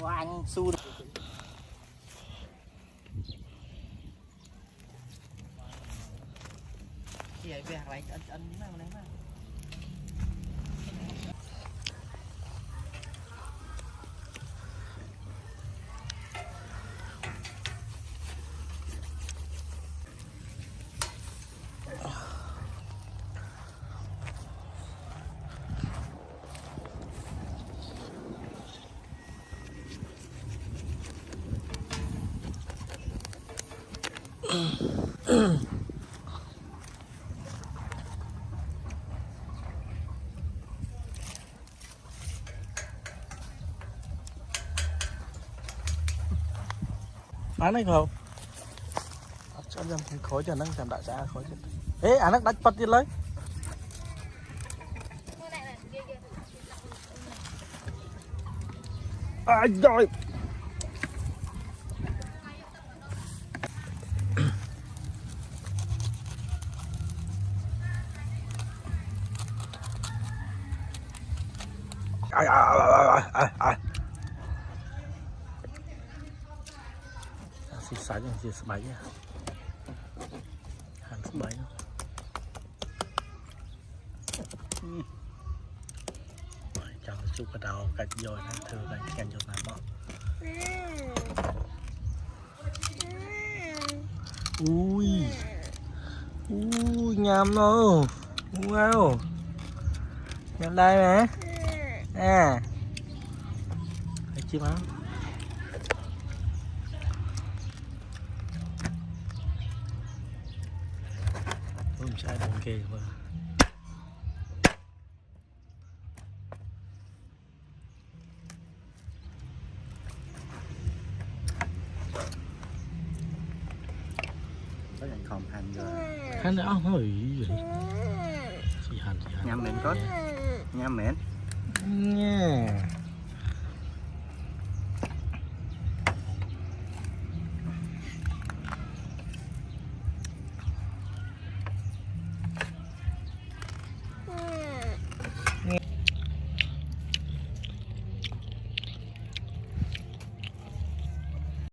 anh su vậy về lại anh nó này mà Ăn này không? Cho em khói cho nó làm đại gia khói chứ. Ê, nó đánh bật đi lấy. À rồi. Xịt sải nha, xịt sải nha. Hàng sải nữa. Chào chúc cái đầu cạch rồi nó thừa cái chèn cho nó bỏ. Ui. Ui nhầm đâu. Wow. Nhầm đây nè. À. Thấy chim á. Không sai đồng kề mà. có nhận không hành rồi Hành nữa không hủy gì chị hành nhắm mến có nhắm mến nha